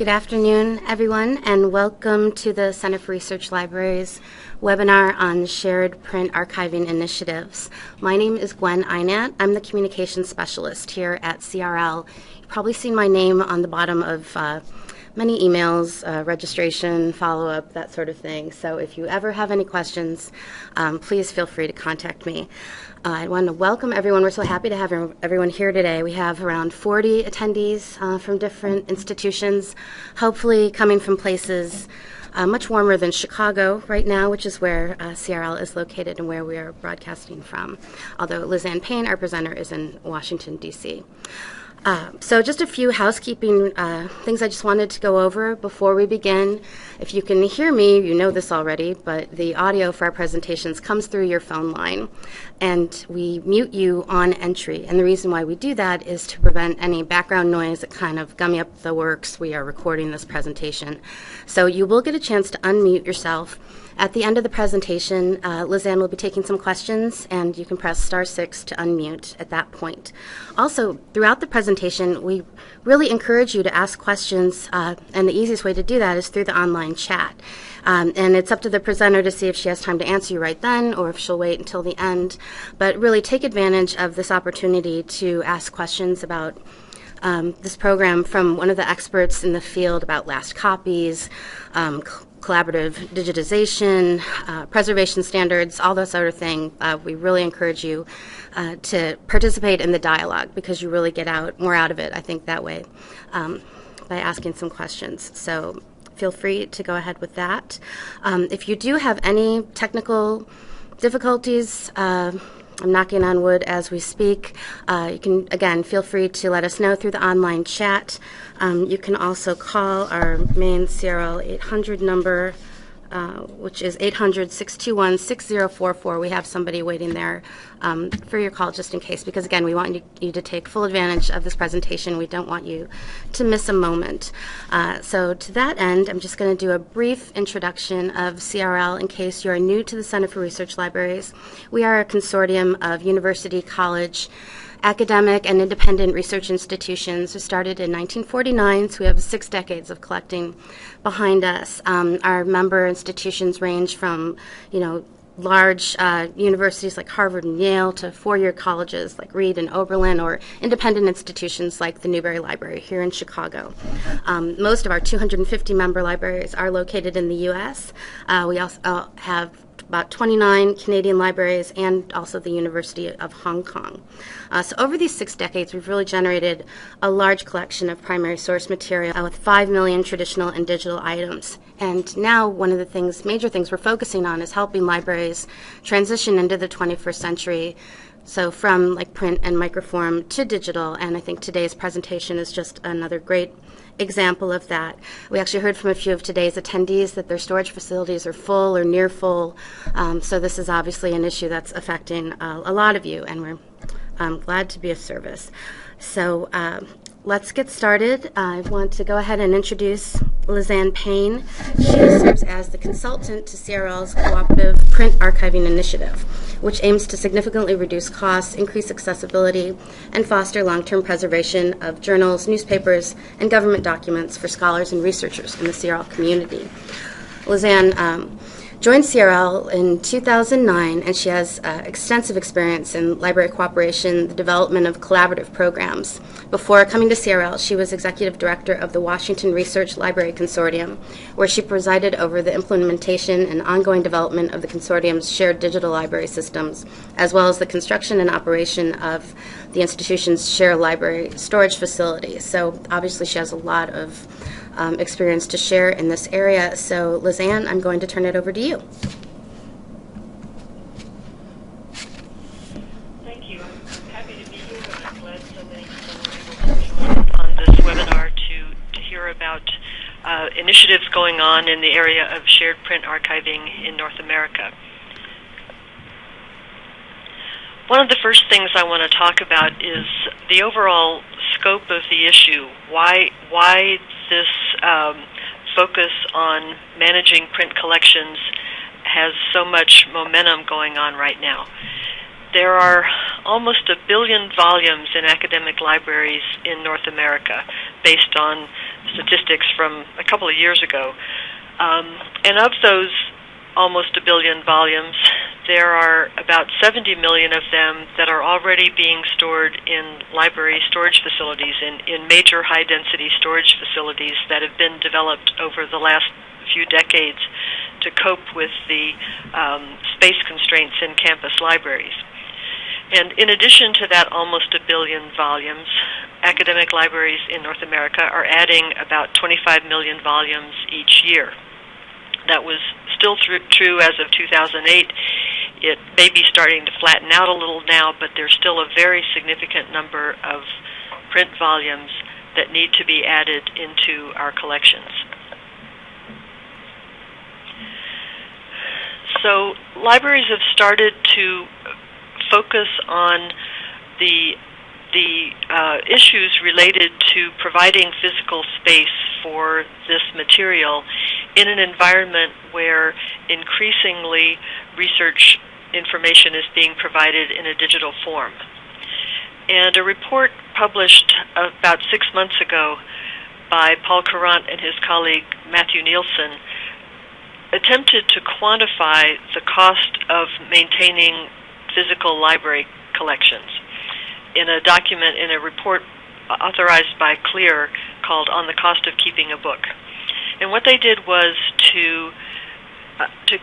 Good afternoon, everyone, and welcome to the Center for Research Libraries webinar on shared print archiving initiatives. My name is Gwen Einat. I'm the communications specialist here at CRL. You've probably seen my name on the bottom of many emails, registration, follow-up, that sort of thing. So if you ever have any questions, please feel free to contact me. I want to welcome everyone. We're so happy to have everyone here today. We have around 40 attendees from different institutions, hopefully coming from places much warmer than Chicago right now, which is where CRL is located and where we are broadcasting from, although Lizanne Payne, our presenter, is in Washington, D.C. So just a few housekeeping things I just wanted to go over before we begin. If you can hear me, you know this already, but the audio for our presentations comes through your phone line, and we mute you on entry. And the reason why we do that is to prevent any background noise that kind of gummy up the works. We are recording this presentation. So you will get a chance to unmute yourself. At the end of the presentation, Lizanne will be taking some questions, and you can press *6 to unmute at that point. Also, throughout the presentation, we really encourage you to ask questions, and the easiest way to do that is through the online chat. And it's up to the presenter to see if she has time to answer you right then or if she'll wait until the end. But really take advantage of this opportunity to ask questions about this program from one of the experts in the field about last copies, collaborative digitization, preservation standards, all those sort of things. We really encourage you to participate in the dialogue because you really get more out of it, I think, that way by asking some questions. So feel free to go ahead with that. If you do have any technical difficulties, I'm knocking on wood as we speak. You can, again, feel free to let us know through the online chat. You can also call our main CRL 800 number, which is 800-621-6044. We have somebody waiting there for your call just in case, because, again, we want you to take full advantage of this presentation. We don't want you to miss a moment. So to that end, I'm just going to do a brief introduction of CRL in case you're new to the Center for Research Libraries. We are a consortium of university, college, academic, and independent research institutions. We started in 1949, so we have 6 decades of collecting behind us. Our member institutions range from, large universities like Harvard and Yale to four-year colleges like Reed and Oberlin, or independent institutions like the Newberry Library here in Chicago. Most of our 250 member libraries are located in the U.S. We also have about 29 Canadian libraries and also the University of Hong Kong. So over these 6 decades, we've really generated a large collection of primary source material with 5 million traditional and digital items. And now one of the major things we're focusing on is helping libraries transition into the 21st century. So from print and microform to digital, and I think today's presentation is just another great example of that. We actually heard from a few of today's attendees that their storage facilities are full or near full. So this is obviously an issue that's affecting a lot of you, and we're glad to be of service. So let's get started. I want to go ahead and introduce Lizanne Payne. She serves as the consultant to CRL's Cooperative Print Archiving Initiative, which aims to significantly reduce costs, increase accessibility, and foster long-term preservation of journals, newspapers, and government documents for scholars and researchers in the CRL community. Lizanne joined CRL in 2009, and she has extensive experience in library cooperation, the development of collaborative programs. Before coming to CRL, she was executive director of the Washington Research Library Consortium, where she presided over the implementation and ongoing development of the consortium's shared digital library systems, as well as the construction and operation of the institution's shared library storage facility. So obviously she has a lot of experience to share in this area. So Lizanne, I'm going to turn it over to you. Thank you. I'm happy to be here, and I'm glad so many people were able to join on this webinar to hear about initiatives going on in the area of shared print archiving in North America. One of the first things I want to talk about is the overall scope of the issue. Why this focus on managing print collections has so much momentum going on right now. There are almost 1 billion volumes in academic libraries in North America. based on statistics from a couple of years ago. And of those almost 1 billion volumes, there are about 70 million of them that are already being stored in library storage facilities, in major high-density storage facilities that have been developed over the last few decades to cope with the space constraints in campus libraries. And in addition to that almost 1 billion volumes, academic libraries in North America are adding about 25 million volumes each year. That was still true as of 2008. It may be starting to flatten out a little now, but there's still a very significant number of print volumes that need to be added into our collections. So libraries have started to focus on the issues related to providing physical space for this material in an environment where increasingly research information is being provided in a digital form. And a report published about 6 months ago by Paul Courant and his colleague Matthew Nielsen attempted to quantify the cost of maintaining physical library collections in a report authorized by CLEAR called On the Cost of Keeping a Book. And what they did was to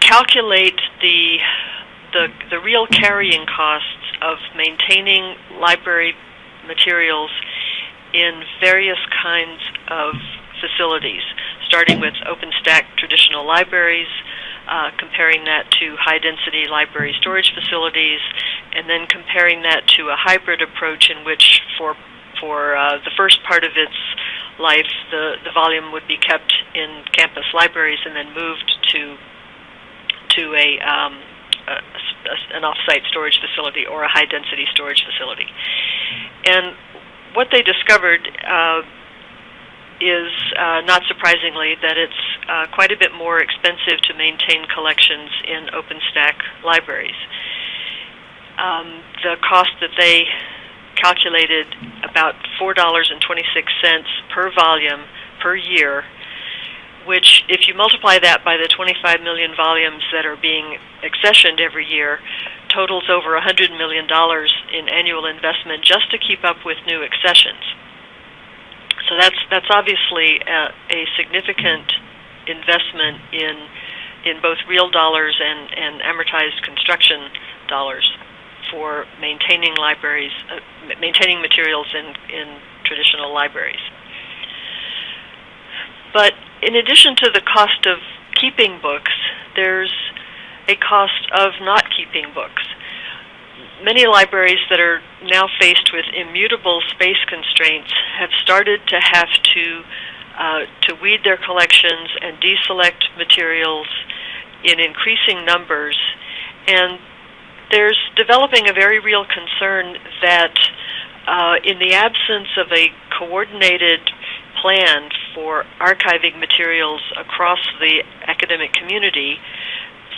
calculate the real carrying costs of maintaining library materials in various kinds of facilities, starting with OpenStack traditional libraries, comparing that to high-density library storage facilities, and then comparing that to a hybrid approach in which for the first part of its life, the volume would be kept in campus libraries and then moved to an off-site storage facility or a high-density storage facility. And what they discovered is, not surprisingly, that it's quite a bit more expensive to maintain collections in OpenStack libraries. The cost that they calculated about $4.26 per volume per year, which, if you multiply that by the 25 million volumes that are being accessioned every year, totals over $100 million in annual investment just to keep up with new accessions. So that's obviously a significant investment in both real dollars and amortized construction dollars for maintaining libraries, maintaining materials in traditional libraries. But in addition to the cost of keeping books, there's a cost of not keeping books. Many libraries that are now faced with immutable space constraints have started to have to weed their collections and deselect materials in increasing numbers, and there's developing a very real concern that in the absence of a coordinated plan for archiving materials across the academic community,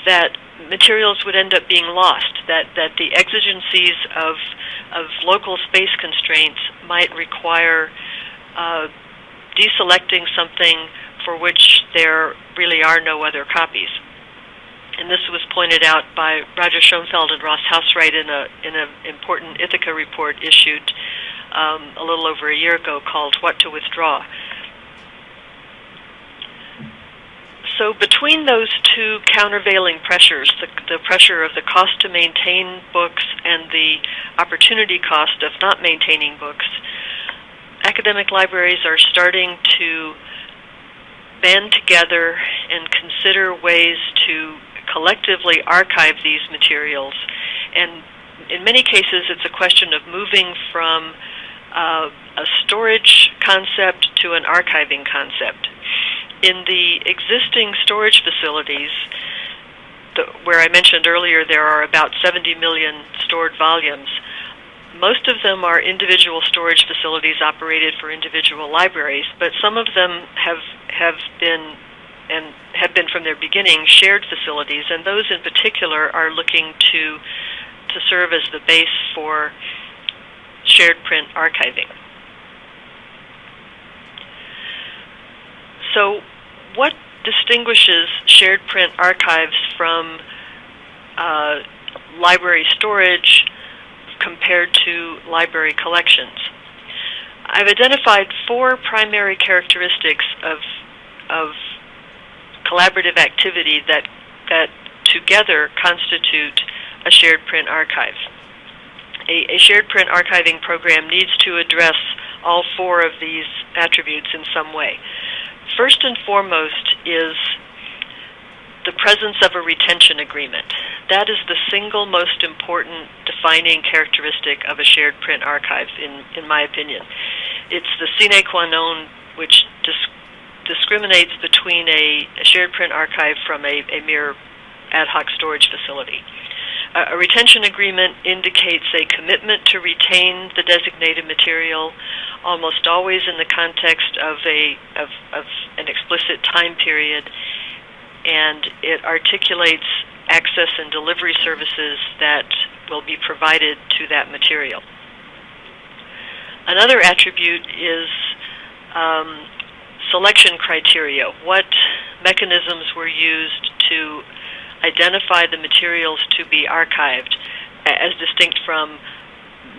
that materials would end up being lost, that the exigencies of local space constraints might require deselecting something for which there really are no other copies. And this was pointed out by Roger Schoenfeld and Ross Hauswright in an important Ithaca report issued a little over a year ago called What to Withdraw. So between those two countervailing pressures, the pressure of the cost to maintain books and the opportunity cost of not maintaining books, academic libraries are starting to band together and consider ways to collectively archive these materials. And in many cases, it's a question of moving from a storage concept to an archiving concept. In the existing storage facilities, where I mentioned earlier there are about 70 million stored volumes, most of them are individual storage facilities operated for individual libraries, but some of them have been from their beginning shared facilities, and those in particular are looking to serve as the base for shared print archiving. So what distinguishes shared print archives from library storage compared to library collections? I've identified 4 primary characteristics of collaborative activity that together constitute a shared print archive. A shared print archiving program needs to address all 4 of these attributes in some way. First and foremost is the presence of a retention agreement. That is the single most important defining characteristic of a shared print archive, in my opinion. It's the sine qua non which discriminates between a shared print archive from a mere ad hoc storage facility. A retention agreement indicates a commitment to retain the designated material, almost always in the context of an explicit time period, and it articulates access and delivery services that will be provided to that material. Another attribute is selection criteria. What mechanisms were used to identify the materials to be archived, as distinct from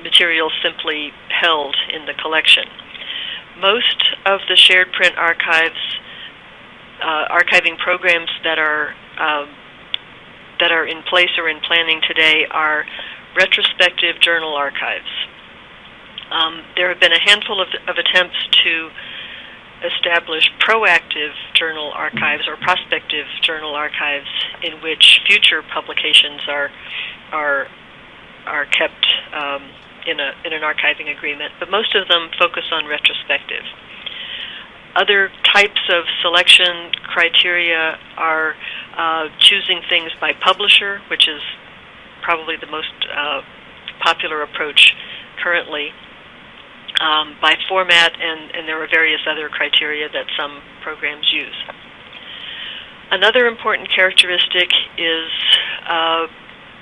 materials simply held in the collection? Most of the shared print archives, archiving programs that are in place or in planning today are retrospective journal archives. There have been a handful of attempts to establish proactive journal archives or prospective journal archives in which future publications are kept in an archiving agreement, but most of them focus on retrospective. Other types of selection criteria are choosing things by publisher, which is probably the most popular approach currently, by format, and there are various other criteria that some programs use. Another important characteristic is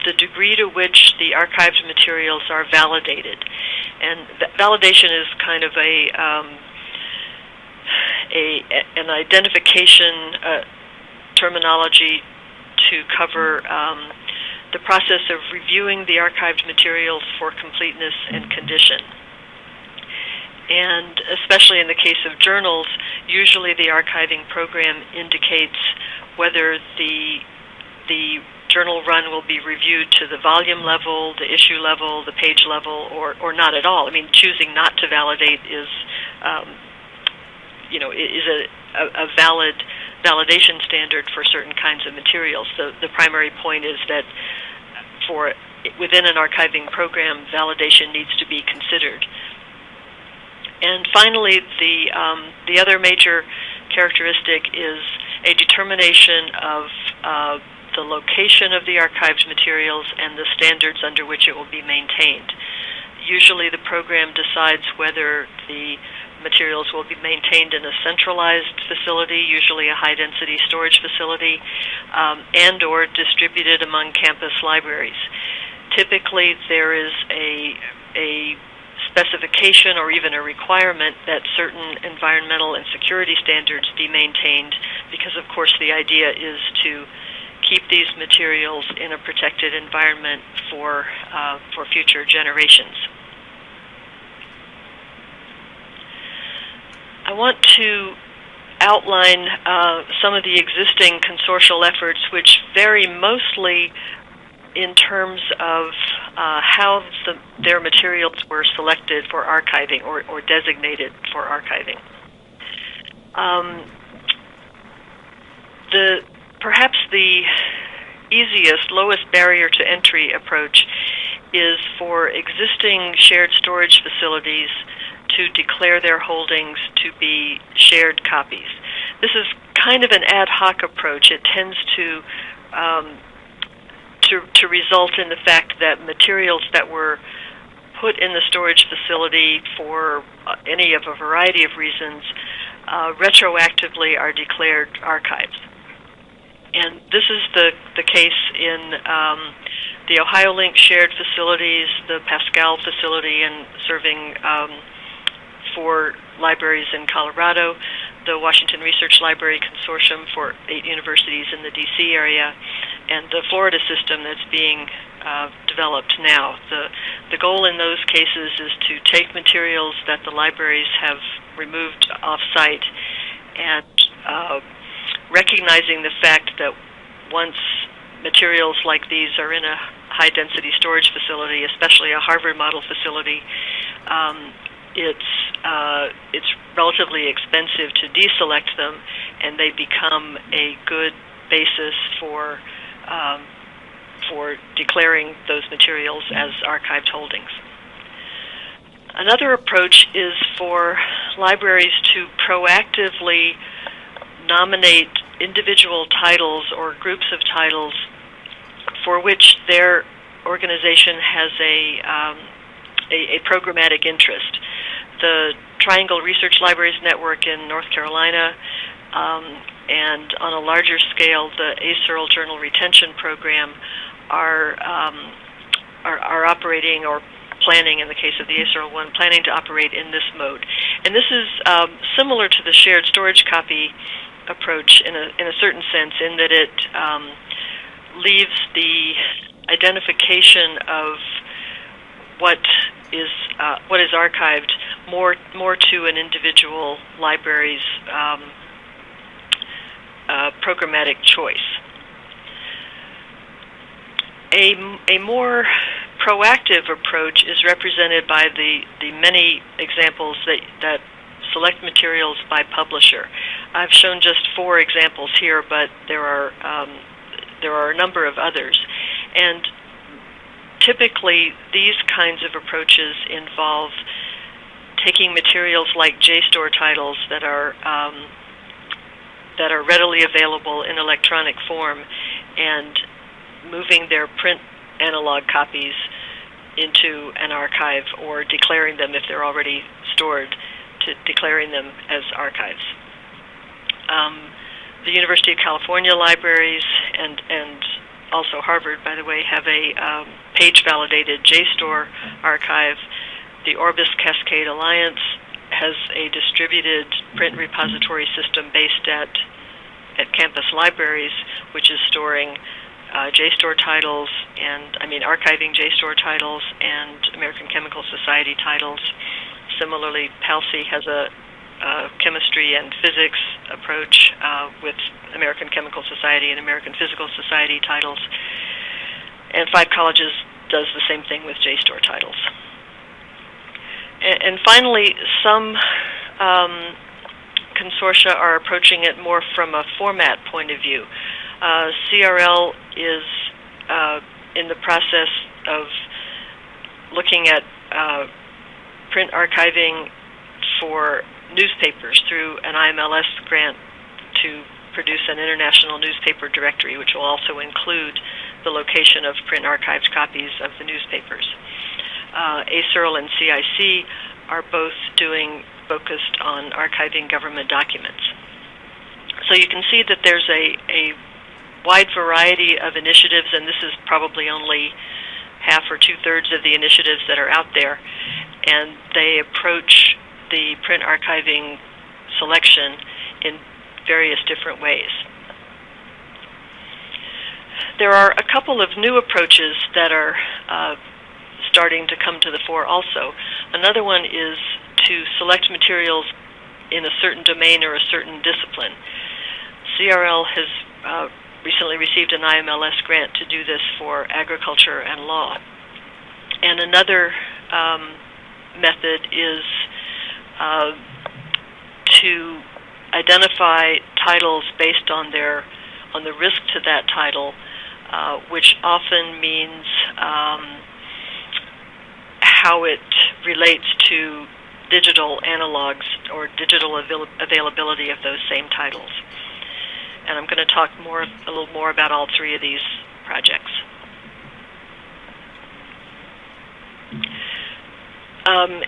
the degree to which the archived materials are validated. And validation is kind of an identification terminology to cover the process of reviewing the archived materials for completeness and condition. And especially in the case of journals, usually the archiving program indicates whether the journal run will be reviewed to the volume level, the issue level, the page level, or not at all. I mean, choosing not to validate is a valid validation standard for certain kinds of materials. So the primary point is that within an archiving program, validation needs to be considered. And finally, the other major characteristic is a determination of the location of the archived materials and the standards under which it will be maintained. Usually the program decides whether the materials will be maintained in a centralized facility, usually a high-density storage facility, and or distributed among campus libraries. Typically there is a specification or even a requirement that certain environmental and security standards be maintained, because of course the idea is to keep these materials in a protected environment for future generations. I want to outline some of the existing consortial efforts, which vary mostly in terms of how their materials were selected for archiving or designated for archiving. Perhaps the easiest, lowest barrier to entry approach is for existing shared storage facilities to declare their holdings to be shared copies. This is kind of an ad hoc approach. It tends to result in the fact that materials that were put in the storage facility for any of a variety of reasons retroactively are declared archives. And this is the case in the OhioLink shared facilities, the Pascal facility, and serving 4 libraries in Colorado, the Washington Research Library Consortium for 8 universities in the D.C. area, and the Florida system that's being developed now. The goal in those cases is to take materials that the libraries have removed off-site and recognizing the fact that once materials like these are in a high-density storage facility, especially a Harvard model facility, it's relatively expensive to deselect them, and they become a good basis for declaring those materials as archived holdings. Another approach is for libraries to proactively nominate individual titles or groups of titles for which their organization has a programmatic interest. The Triangle Research Libraries Network in North Carolina, and on a larger scale, the ASERL Journal Retention Program are operating, or planning, in the case of the ASERL one, planning to operate in this mode. And this is similar to the shared storage copy approach in a certain sense, in that it leaves the identification of what is archived more to an individual library's programmatic choice. A more proactive approach is represented by the many examples that select materials by publisher. I've shown just 4 examples here, but there are a number of others. And typically, these kinds of approaches involve taking materials like JSTOR titles that are readily available in electronic form and moving their print analog copies into an archive, or declaring them, if they're already stored, to declaring them as archives. The University of California libraries and also Harvard, by the way, have a page-validated JSTOR archive. The Orbis Cascade Alliance has a distributed print repository system based at campus libraries, which is storing JSTOR titles archiving JSTOR titles and American Chemical Society titles. Similarly, PALSI has a chemistry and physics approach with American Chemical Society and American Physical Society titles. And 5 Colleges does the same thing with JSTOR titles. And finally, some consortia are approaching it more from a format point of view. CRL is in the process of looking at print archiving for newspapers through an IMLS grant to produce an international newspaper directory, which will also include the location of print archived copies of the newspapers. ASERL and CIC are both focused on archiving government documents. So you can see that there's a wide variety of initiatives, and this is probably only half or 2/3 of the initiatives that are out there, and they approach the print archiving selection in various different ways. There are a couple of new approaches that are starting to come to the fore also. Another one is to select materials in a certain domain or a certain discipline. CRL has recently received an IMLS grant to do this for agriculture and law. And another method is to identify titles based on the risk to that title, which often means how it relates to digital analogs or digital availability of those same titles. And I'm going to talk a little more about all 3 of these projects.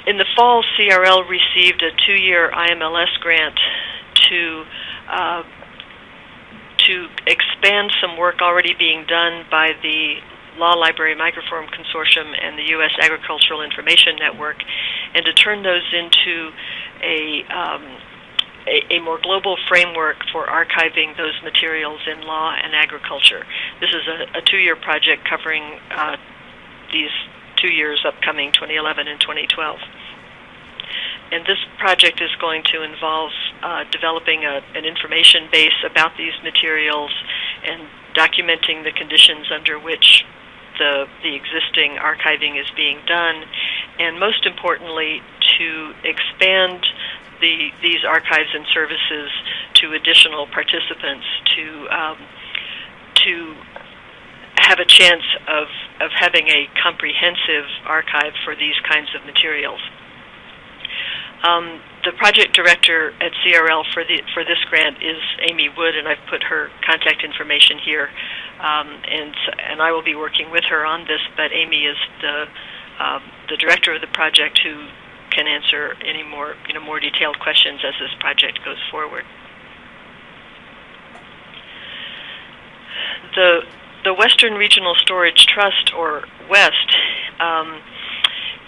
In the fall, CRL received a 2-year IMLS grant to expand some work already being done by the Law Library Microform Consortium and the U.S. Agricultural Information Network, and to turn those into a more global framework for archiving those materials in law and agriculture. This is a 2-year project covering these 2 years upcoming, 2011 and 2012. And this project is going to involve developing an information base about these materials and documenting the conditions under which the existing archiving is being done, and most importantly, to expand these archives and services to additional participants to have a chance of having a comprehensive archive for these kinds of materials. The project director at CRL for this grant is Amy Wood, and I've put her contact information here, and I will be working with her on this. But Amy is the director of the project who can answer any more detailed questions as this project goes forward. The Western Regional Storage Trust, or WEST,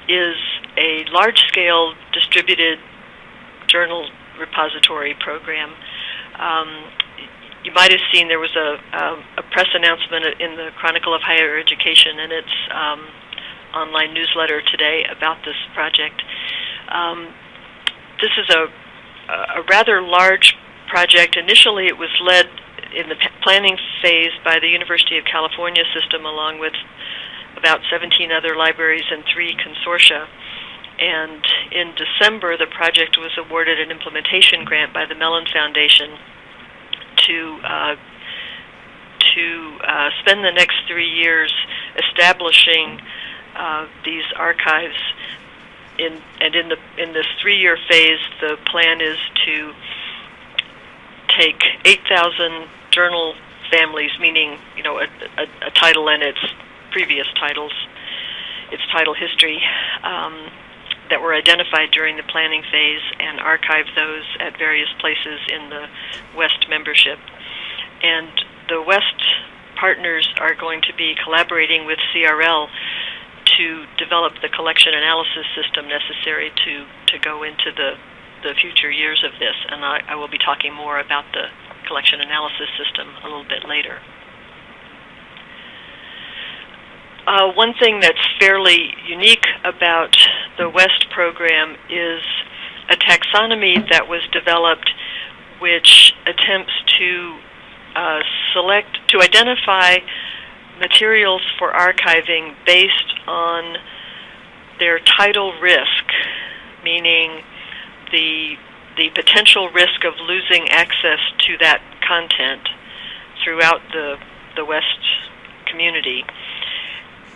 is a large-scale distributed journal repository program. You might have seen there was a press announcement in the Chronicle of Higher Education and its online newsletter today about this project. This is a rather large project. Initially, it was led in the planning phase by the University of California system, along with about 17 other libraries and 3 consortia. And in December, the project was awarded an implementation grant by the Mellon Foundation to spend the next 3 years establishing these archives. In this 3-year phase, the plan is to take 8,000 journal families, meaning a title and its previous titles, its title history, that were identified during the planning phase, and archive those at various places in the WEST membership. And the WEST partners are going to be collaborating with CRL to develop the collection analysis system necessary to go into the future years of this. And I will be talking more about the collection analysis system a little bit later. One thing that's fairly unique about the WEST program is a taxonomy that was developed which attempts to identify materials for archiving based on their title risk, meaning the potential risk of losing access to that content throughout the WEST community,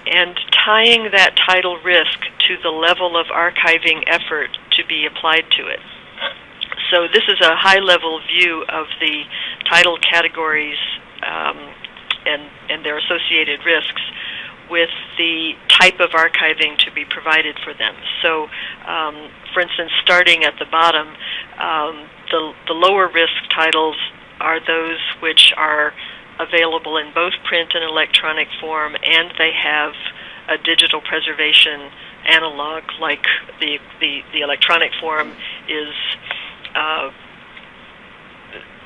and tying that title risk to the level of archiving effort to be applied to it. So this is a high-level view of the title categories and their associated risks with the type of archiving to be provided for them. So, for instance, starting at the bottom, the lower risk titles are those which are available in both print and electronic form, and they have a digital preservation analog, like the electronic form is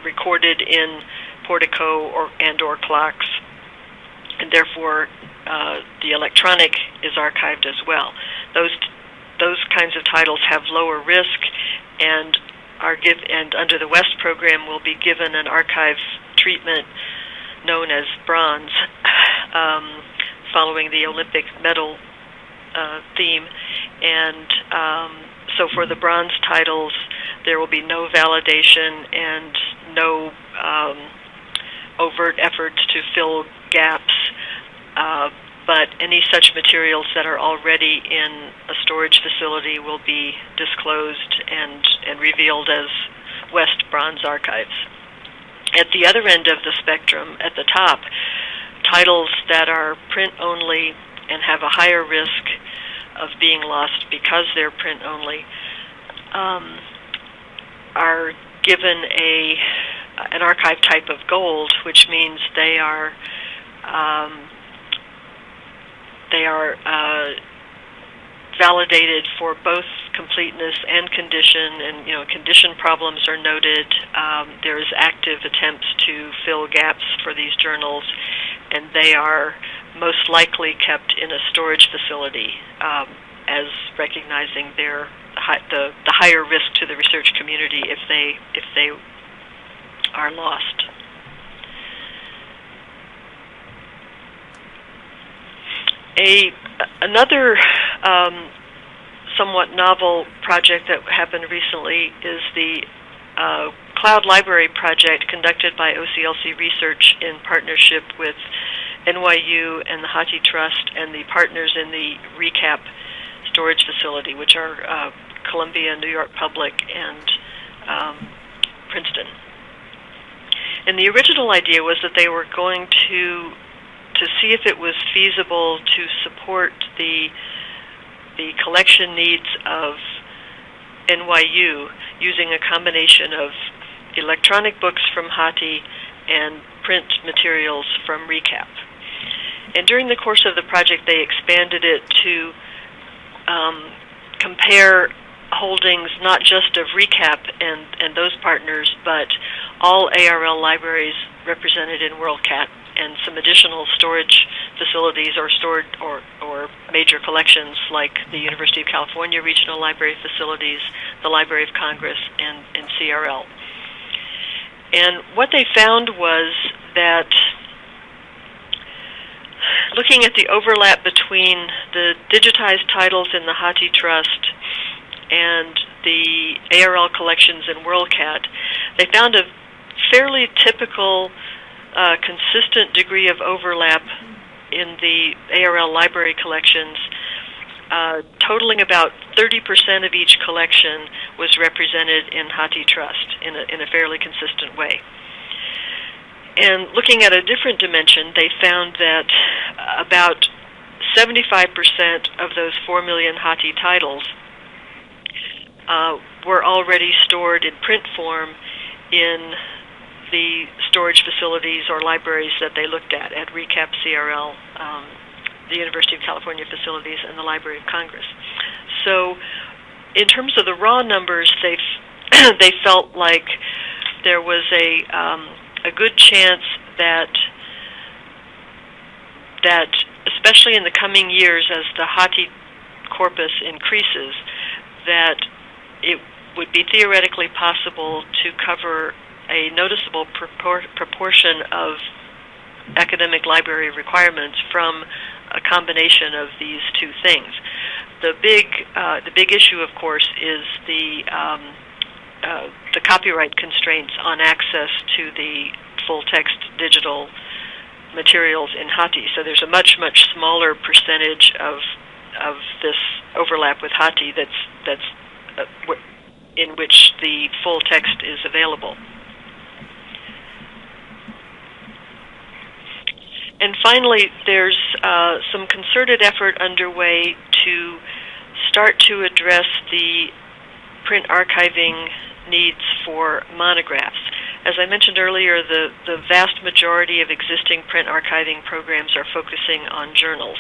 recorded in Portico or clocks, and therefore the electronic is archived as well. Those kinds of titles have lower risk and and under the WEST program will be given an archive treatment known as bronze, following the Olympic medal theme. And so for the bronze titles, there will be no validation and no overt efforts to fill gaps, but any such materials that are already in a storage facility will be disclosed and revealed as WEST Bronze archives. At the other end of the spectrum, at the top, titles that are print-only and have a higher risk of being lost because they're print-only are given an archive type of gold, which means they are validated for both completeness and condition, and condition problems are noted. There is active attempts to fill gaps for these journals, and they are most likely kept in a storage facility, as recognizing the higher risk to the research community if they are lost. Another somewhat novel project that happened recently is the Cloud Library project conducted by OCLC Research in partnership with NYU and the Hathi Trust and the partners in the RECAP storage facility, which are Columbia, New York Public, and Princeton. And the original idea was that they were going to see if it was feasible to support the collection needs of NYU using a combination of electronic books from Hathi and print materials from RECAP. And during the course of the project, they expanded it to compare holdings not just of RECAP and those partners, but all ARL libraries represented in WorldCat, and some additional storage facilities or major collections like the University of California Regional Library facilities, the Library of Congress, and CRL. And what they found was that looking at the overlap between the digitized titles in the Hathi Trust and the ARL collections in WorldCat, they found a fairly typical consistent degree of overlap in the ARL library collections, totaling about 30% of each collection was represented in Hathi Trust in a fairly consistent way. And looking at a different dimension, they found that about 75% of those 4 million Hathi titles were already stored in print form in the storage facilities or libraries that they looked at RECAP, CRL, the University of California facilities, and the Library of Congress. So in terms of the raw numbers, they felt like there was a good chance that especially in the coming years as the Hathi corpus increases, that it would be theoretically possible to cover a noticeable proportion of academic library requirements from a combination of these two things. The big issue, of course, is the copyright constraints on access to the full-text digital materials in Hathi. So there's a much smaller percentage of this overlap with Hathi that's in which the full text is available. And finally, there's some concerted effort underway to start to address the print archiving needs for monographs. As I mentioned earlier, the vast majority of existing print archiving programs are focusing on journals,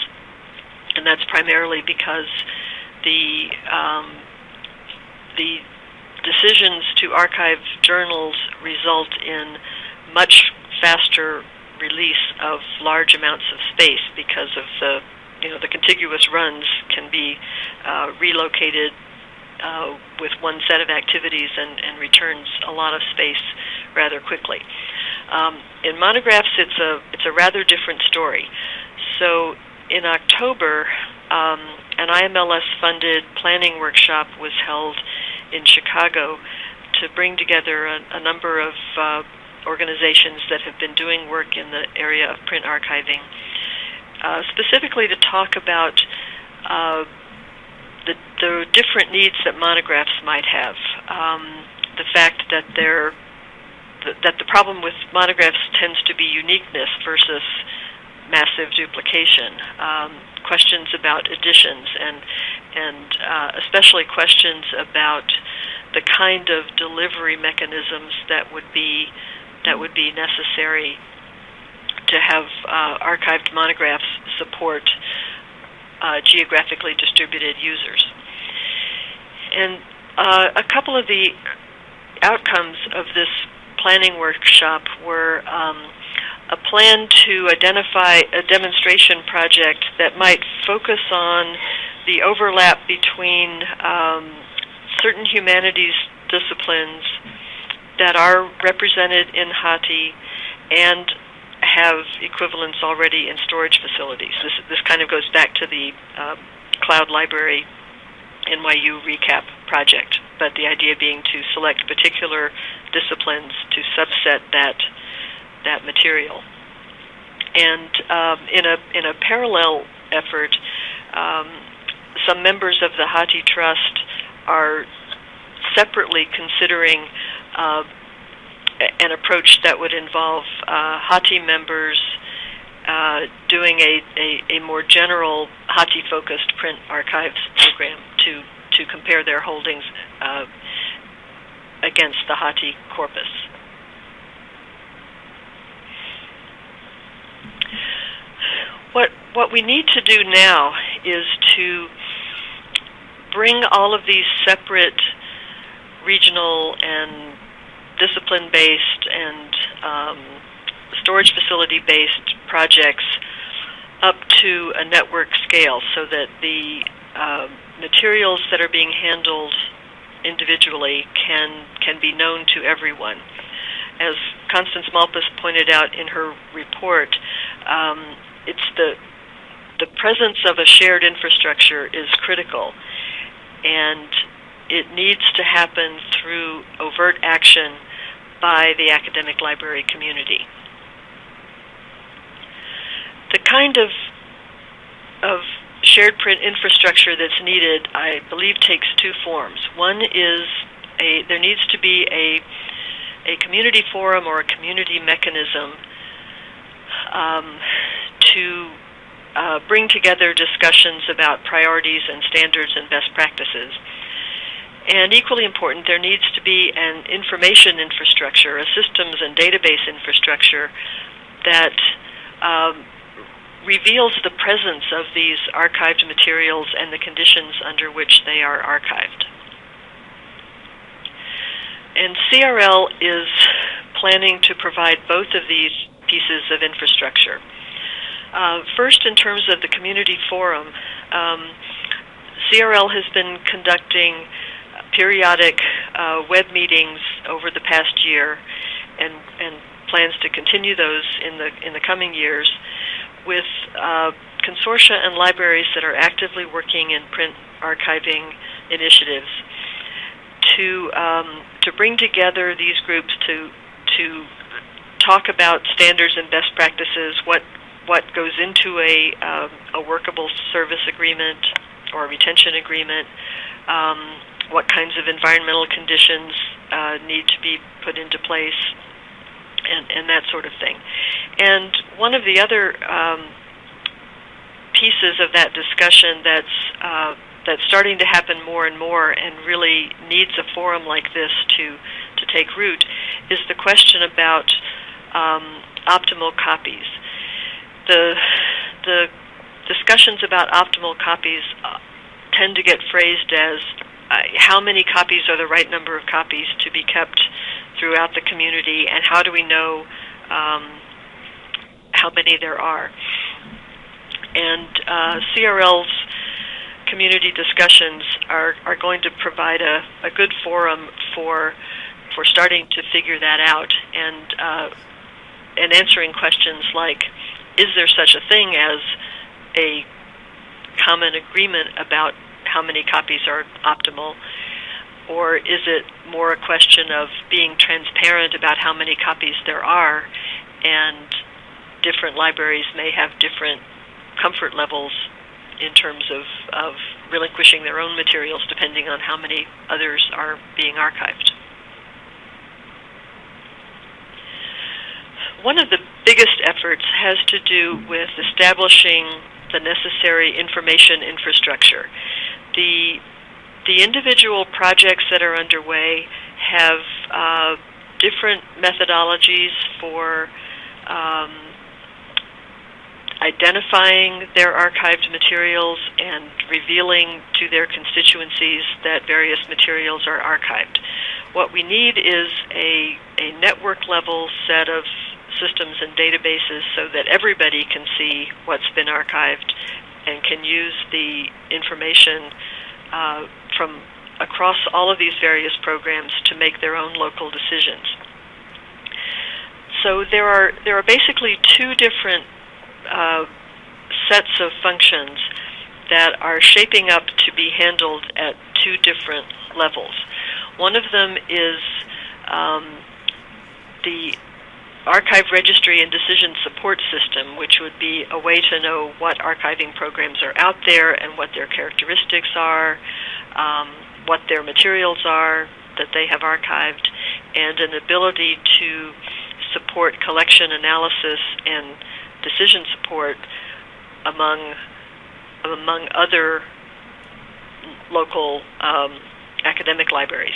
and that's primarily because the decisions to archive journals result in much faster release of large amounts of space because of the contiguous runs can be relocated with one set of activities and returns a lot of space rather quickly. In monographs, it's a rather different story. So in October, an IMLS-funded planning workshop was held in Chicago to bring together a number of organizations that have been doing work in the area of print archiving, specifically to talk about the different needs that monographs might have. The fact that the problem with monographs tends to be uniqueness versus massive duplication. Questions about editions and especially questions about the kind of delivery mechanisms that would be necessary to have archived monographs support geographically distributed users. And a couple of the outcomes of this planning workshop were a plan to identify a demonstration project that might focus on the overlap between certain humanities disciplines that are represented in HATI and have equivalents already in storage facilities. This kind of goes back to the Cloud Library NYU recap project, but the idea being to select particular disciplines to subset that material. And in a parallel effort, some members of the HATI Trust are separately considering an approach that would involve HATI members doing a more general HATI-focused print archives program to compare their holdings against the HATI corpus. What we need to do now is to bring all of these separate regional and discipline-based and storage facility-based projects up to a network scale so that the materials that are being handled individually can be known to everyone. As Constance Malpas pointed out in her report, it's the presence of a shared infrastructure is critical, and it needs to happen through overt action by the academic library community. The kind of shared print infrastructure that's needed, I believe, takes two forms. One is there needs to be a community forum or a community mechanism to bring together discussions about priorities and standards and best practices. And equally important, there needs to be an information infrastructure, a systems and database infrastructure that reveals the presence of these archived materials and the conditions under which they are archived. And CRL is planning to provide both of these pieces of infrastructure. First, in terms of the community forum, CRL has been conducting periodic web meetings over the past year and plans to continue those in the coming years with consortia and libraries that are actively working in print archiving initiatives to bring together these groups to talk about standards and best practices, what goes into a workable service agreement or a retention agreement, what kinds of environmental conditions need to be put into place, and that sort of thing. And one of the other pieces of that discussion that's starting to happen more and more and really needs a forum like this to take root is the question about optimal copies. The discussions about optimal copies tend to get phrased as how many copies are the right number of copies to be kept throughout the community, and how do we know how many there are. And CRL's community discussions are going to provide a good forum for starting to figure that out and answering questions like, is there such a thing as a common agreement about how many copies are optimal, or is it more a question of being transparent about how many copies there are, and different libraries may have different comfort levels in terms of relinquishing their own materials depending on how many others are being archived. One of the biggest efforts has to do with establishing the necessary information infrastructure. The individual projects that are underway have different methodologies for identifying their archived materials and and revealing to their constituencies that various materials are archived. What we need is a network-level set of systems and databases so that everybody can see what's been archived and can use the information from across all of these various programs to make their own local decisions. So there are basically two different sets of functions that are shaping up to be handled at two different levels. One of them is the Archive Registry and Decision Support System, which would be a way to know what archiving programs are out there and what their characteristics are, what their materials are that they have archived, and an ability to support collection analysis and decision support among other local academic libraries.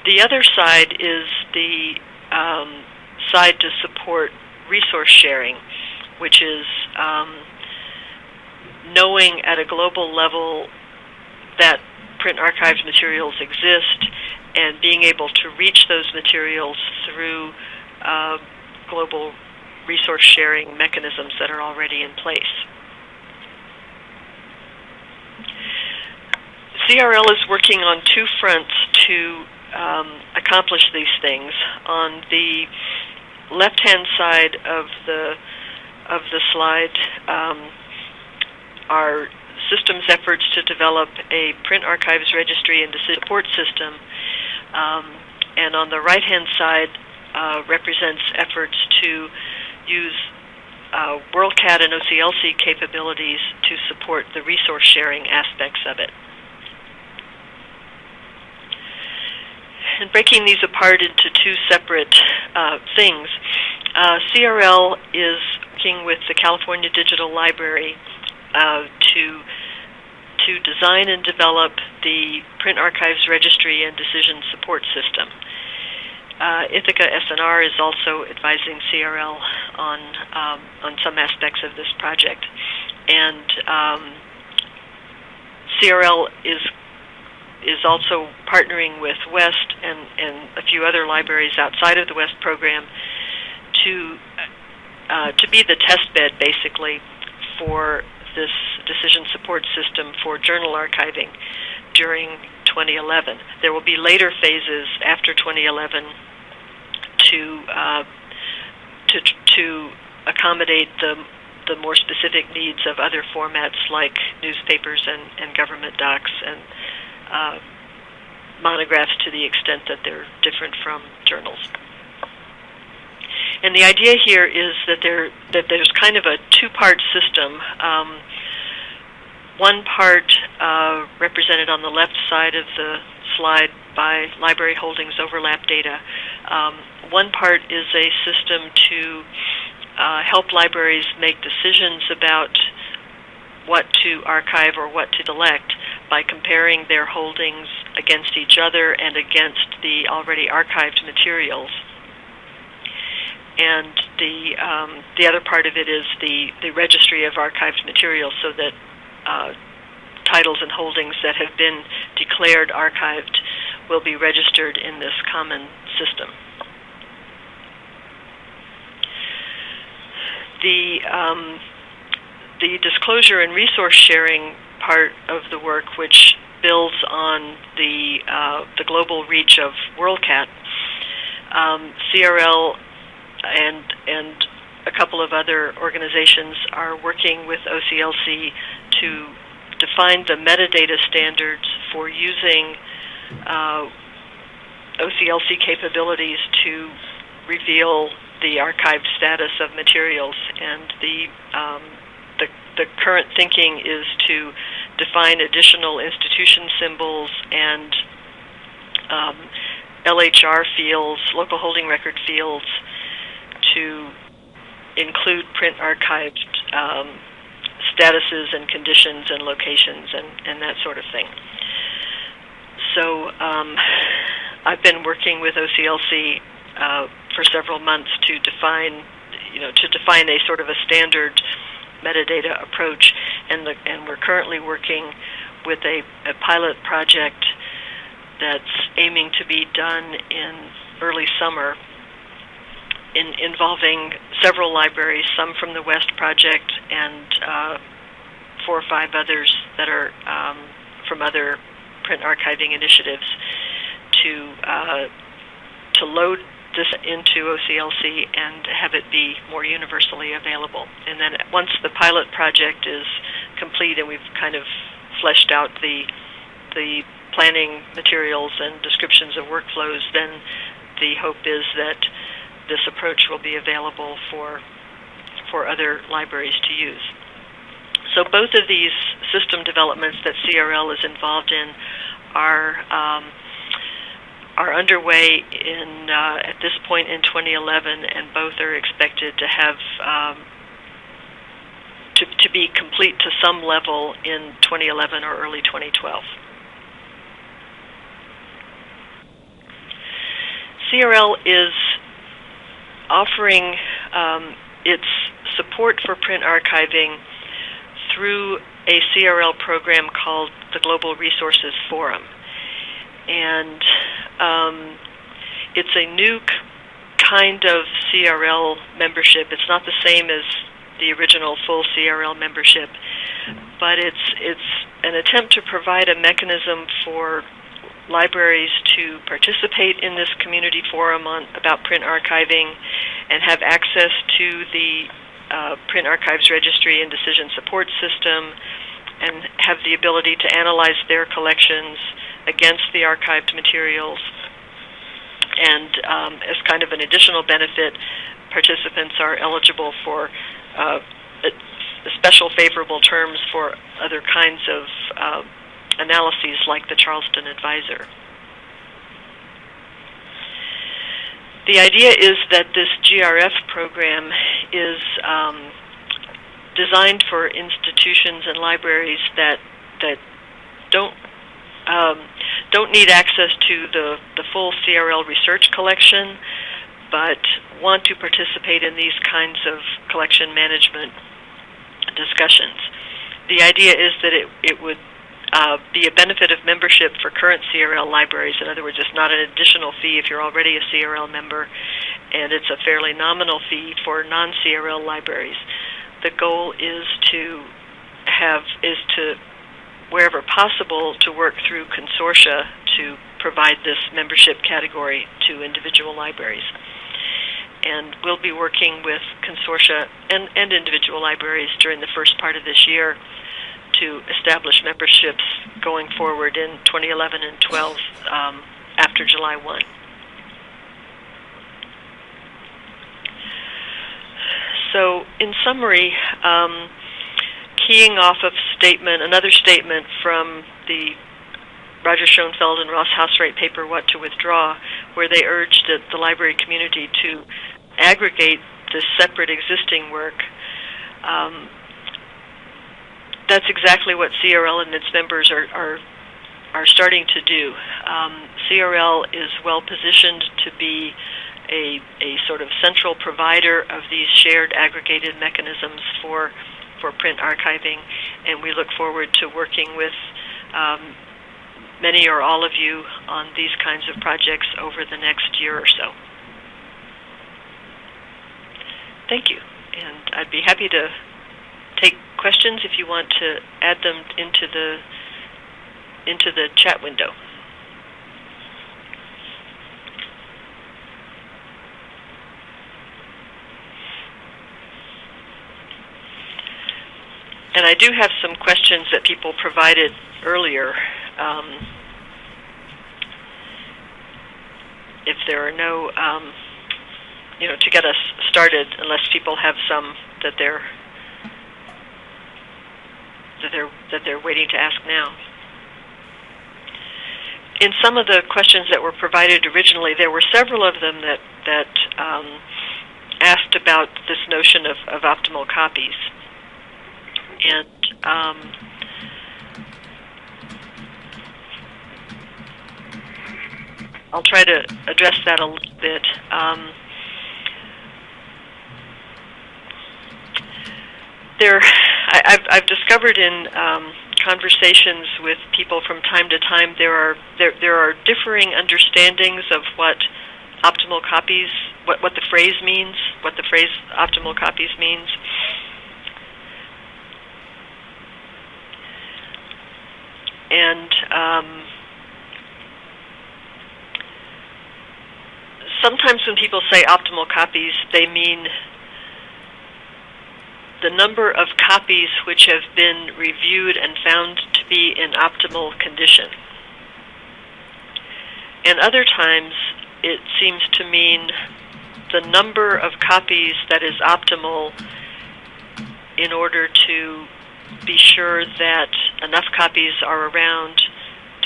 The other side is the side to support resource sharing, which is knowing at a global level that print archived materials exist and being able to reach those materials through global resource sharing mechanisms that are already in place. CRL is working on two fronts to accomplish these things. On the left-hand side of the slide are systems efforts to develop a print archives registry and decision support system, and on the right-hand side represents efforts to use WorldCat and OCLC capabilities to support the resource sharing aspects of it. And breaking these apart into two separate things, CRL is working with the California Digital Library to design and develop the Print Archives Registry and Decision Support System. Ithaca SNR is also advising CRL on some aspects of this project, and CRL is also partnering with West and a few other libraries outside of the West program to be the test bed, basically, for this decision support system for journal archiving during 2011. There will be later phases after 2011 to accommodate the more specific needs of other formats like newspapers and government docs and monographs to the extent that they're different from journals. And the idea here is that there's kind of a two-part system. One part represented on the left side of the slide by library holdings overlap data. One part is a system to help libraries make decisions about what to archive or what to select by comparing their holdings against each other and against the already archived materials. And the other part of it is the registry of archived materials, so that titles and holdings that have been declared archived will be registered in this common system. The disclosure and resource sharing part of the work, which builds on the global reach of WorldCat, CRL and a couple of other organizations are working with OCLC to define the metadata standards for using OCLC capabilities to reveal the archived status of materials. And the current thinking is to define additional institution symbols and LHR fields, local holding record fields, to include print archived statuses and conditions and locations and that sort of thing. So I've been working with OCLC for several months to define a sort of a standard metadata approach, and we're currently working with a pilot project that's aiming to be done in early summer, involving several libraries, some from the West Project and 4 or 5 others that are from other print archiving initiatives, to load this into OCLC and have it be more universally available. And then once the pilot project is complete and we've kind of fleshed out the planning materials and descriptions of workflows, then the hope is that this approach will be available for other libraries to use. So both of these system developments that CRL is involved in are underway at this point in 2011, and both are expected to have to be complete to some level in 2011 or early 2012. CRL is offering its support for print archiving through a CRL program called the Global Resources Forum. And it's a new kind of CRL membership. It's not the same as the original full CRL membership, but it's an attempt to provide a mechanism for libraries to participate in this community forum about print archiving and have access to the Print Archives Registry and Decision Support System, and have the ability to analyze their collections against the archived materials. And as kind of an additional benefit, participants are eligible for special favorable terms for other kinds of analyses like the Charleston Advisor. The idea is that this GRF program is designed for institutions and libraries that don't need access to the full CRL research collection, but want to participate in these kinds of collection management discussions. The idea is that it would be a benefit of membership for current CRL libraries. In other words, it's not an additional fee if you're already a CRL member, and it's a fairly nominal fee for non-CRL libraries. The goal is to wherever possible, to work through consortia to provide this membership category to individual libraries. And we'll be working with consortia and individual libraries during the first part of this year to establish memberships going forward in 2011 and 12 after July 1. So in summary, keying off of another statement from the Roger Schoenfeld and Ross Housewright paper, What to Withdraw, where they urged the library community to aggregate this separate existing work. That's exactly what CRL and its members are starting to do. CRL is well positioned to be a sort of central provider of these shared aggregated mechanisms for print archiving, and we look forward to working with many or all of you on these kinds of projects over the next year or so. Thank you, and I'd be happy to take questions if you want to add them into the chat window. And I do have some questions that people provided earlier. If there are no, to get us started, unless people have some that they're waiting to ask now. In some of the questions that were provided originally, there were several of them that asked about this notion of optimal copies. And I'll try to address that a little bit. I've discovered in conversations with people from time to time there are differing understandings of what optimal copies, what the phrase means, what the phrase optimal copies means. And sometimes when people say optimal copies, they mean the number of copies which have been reviewed and found to be in optimal condition. And other times it seems to mean the number of copies that is optimal in order to be sure that enough copies are around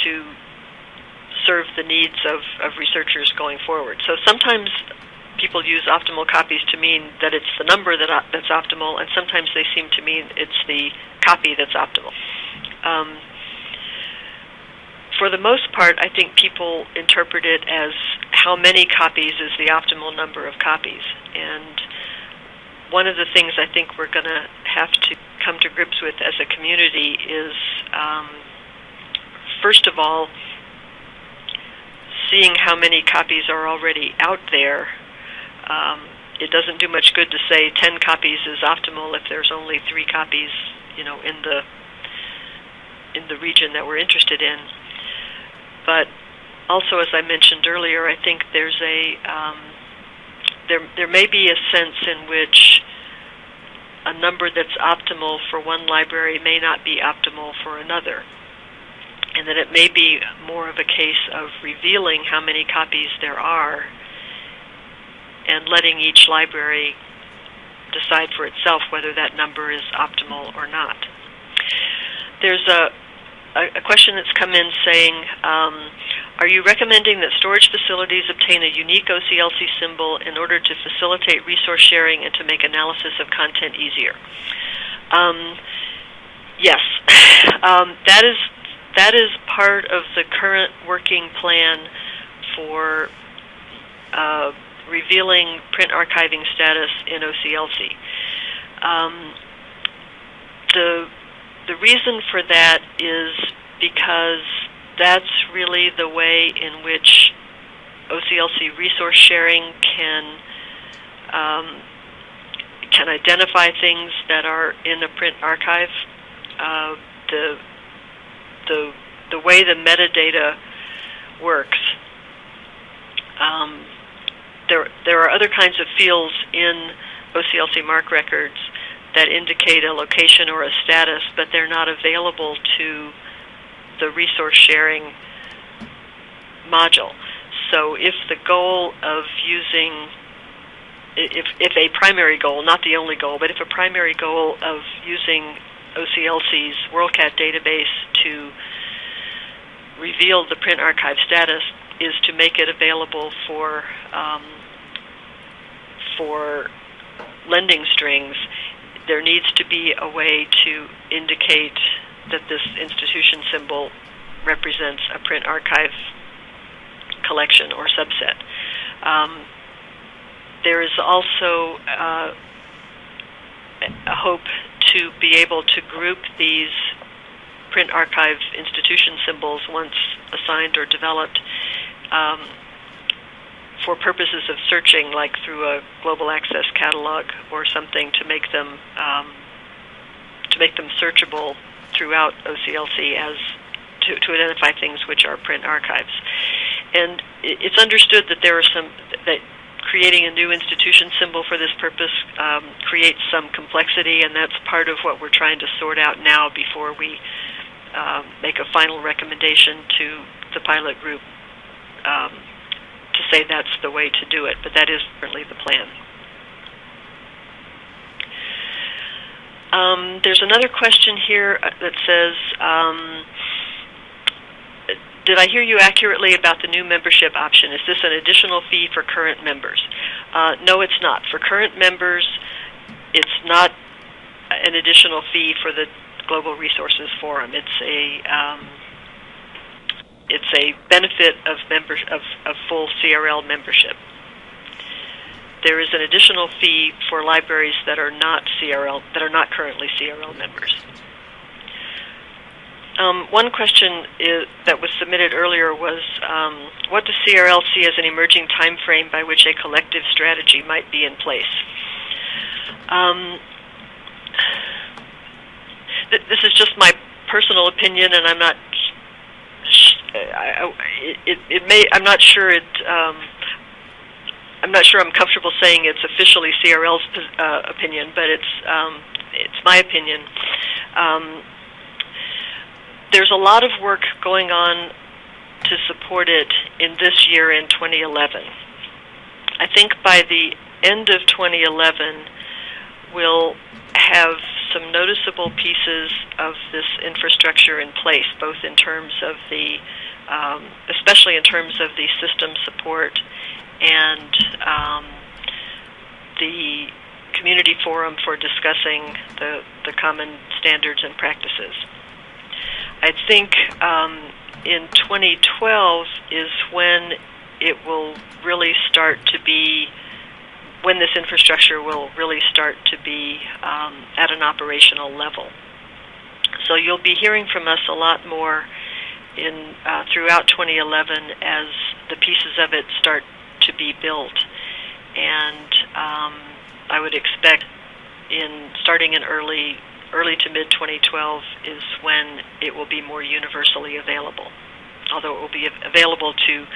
to serve the needs of researchers going forward. So sometimes people use optimal copies to mean that it's the number that's optimal, and sometimes they seem to mean it's the copy that's optimal. For the most part, I think people interpret it as how many copies is the optimal number of copies. And one of the things I think we're going to have to come to grips with as a community is, first of all, seeing how many copies are already out there. It doesn't do much good to say 10 copies is optimal if there's only 3 copies, in the region that we're interested in. But also, as I mentioned earlier, I think there's there may be a sense in which a number that's optimal for one library may not be optimal for another, and that it may be more of a case of revealing how many copies there are and letting each library decide for itself whether that number is optimal or not. There's a question that's come in saying, are you recommending that storage facilities obtain a unique OCLC symbol in order to facilitate resource sharing and to make analysis of content easier? Yes. That is part of the current working plan for revealing print archiving status in OCLC. The reason for that is because that's really the way in which OCLC resource sharing can identify things that are in a print archive. The way the metadata works, there are other kinds of fields in OCLC MARC records that indicate a location or a status, but they're not available to the resource sharing module. So if the goal of using, if a primary goal, not the only goal, but if a primary goal of using OCLC's WorldCat database to reveal the print archive status is to make it available for lending strings, there needs to be a way to indicate that this institution symbol represents a print archive collection or subset. There is also a hope to be able to group these print archive institution symbols once assigned or developed for purposes of searching, like through a global access catalog or something, to make them searchable throughout OCLC as to identify things which are print archives. And it's understood that there are that creating a new institution symbol for this purpose creates some complexity, and that's part of what we're trying to sort out now before we make a final recommendation to the pilot group to say that's the way to do it, but that is certainly the plan. There's another question here that says, did I hear you accurately about the new membership option? Is this an additional fee for current members? No, it's not. For current members, it's not an additional fee for the Global Resources Forum. It's a benefit of full CRL membership. there is an additional fee for libraries that are not currently CRL members. One question that was submitted earlier was, what does CRL see as an emerging time frame by which a collective strategy might be in place? This is just my personal opinion, and I'm not. I'm not sure it. I'm not sure I'm comfortable saying it's officially CRL's opinion, but it's my opinion. There's a lot of work going on to support it in this year, in 2011. I think by the end of 2011, we'll have some noticeable pieces of this infrastructure in place, both in terms of the, especially in terms of the system support and the community forum for discussing the common standards and practices. I think in 2012 is when it will really start to be, when this infrastructure will really start to be at an operational level. So you'll be hearing from us a lot more throughout 2011 as the pieces of it start to be built. And I would expect starting in early to mid 2012 is when it will be more universally available, although it will be available to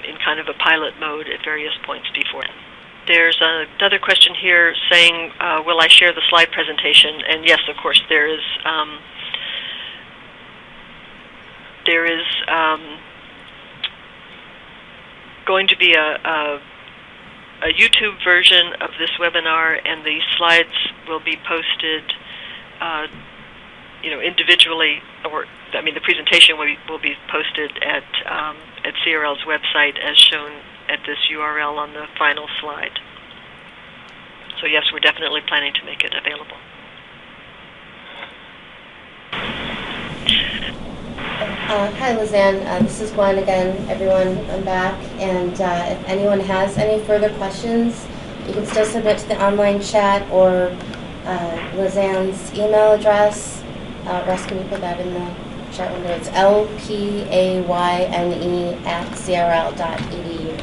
in kind of a pilot mode at various points before. There's another question here saying, will I share the slide presentation? And yes, of course, there is going to be a YouTube version of this webinar, and the slides will be posted individually, or the presentation will be posted at CRL's website as shown at this URL on the final slide. So yes, we're definitely planning to make it available. Hi, Lizanne. This is Gwen again. Everyone, I'm back. And if anyone has any further questions, you can still submit to the online chat or Lizanne's email address. Russ, can you put that in the chat window? It's lpayne@crl.edu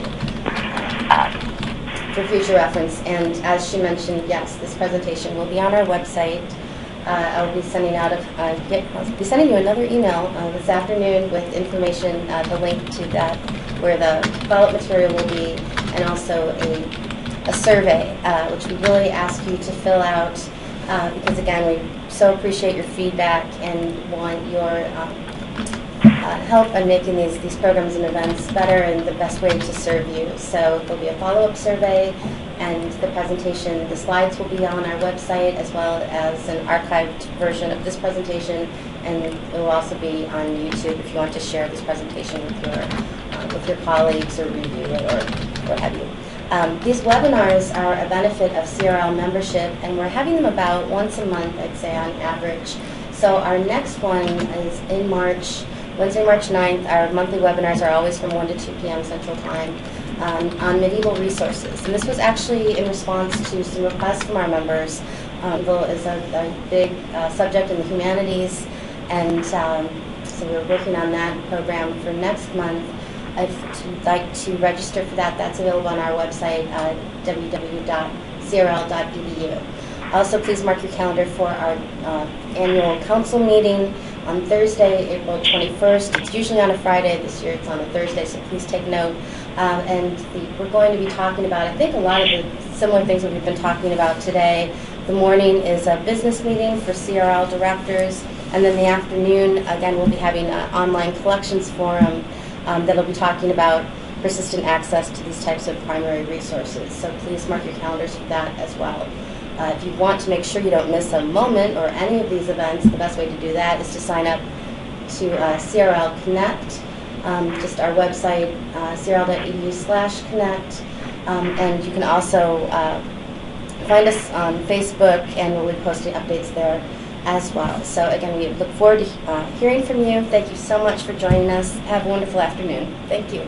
for future reference. And as she mentioned, yes, this presentation will be on our website. I'll be sending you another email this afternoon with information, the link to that, where the follow-up material will be, and also a survey, which we really ask you to fill out, because again, we so appreciate your feedback and want your help in making these programs and events better and the best way to serve you. So there'll be a follow-up survey, and the presentation, the slides will be on our website, as well as an archived version of this presentation, and it will also be on YouTube if you want to share this presentation with your colleagues or review it or what have you. These webinars are a benefit of CRL membership, and we're having them about once a month, I'd say, on average. So our next one is in March, Wednesday, March 9th. Our monthly webinars are always from 1 to 2 p.m. Central Time on medieval resources. And this was actually in response to some requests from our members. Medieval is a big subject in the humanities, and so we're working on that program for next month. If you'd like to register for that, that's available on our website, www.crl.edu. Also, please mark your calendar for our annual council meeting on Thursday, April 21st. It's usually on a Friday. This year it's on a Thursday, so please take note. We're going to be talking about, I think, a lot of the similar things that we've been talking about today. The morning is a business meeting for CRL directors, and then the afternoon, again, we'll be having an online collections forum that'll be talking about persistent access to these types of primary resources. So please mark your calendars for that as well. If you want to make sure you don't miss a moment or any of these events, the best way to do that is to sign up to CRL Connect, just our website, crl.edu/connect. And you can also find us on Facebook, and we'll be posting updates there as well. So again, we look forward to hearing from you. Thank you so much for joining us. Have a wonderful afternoon. Thank you.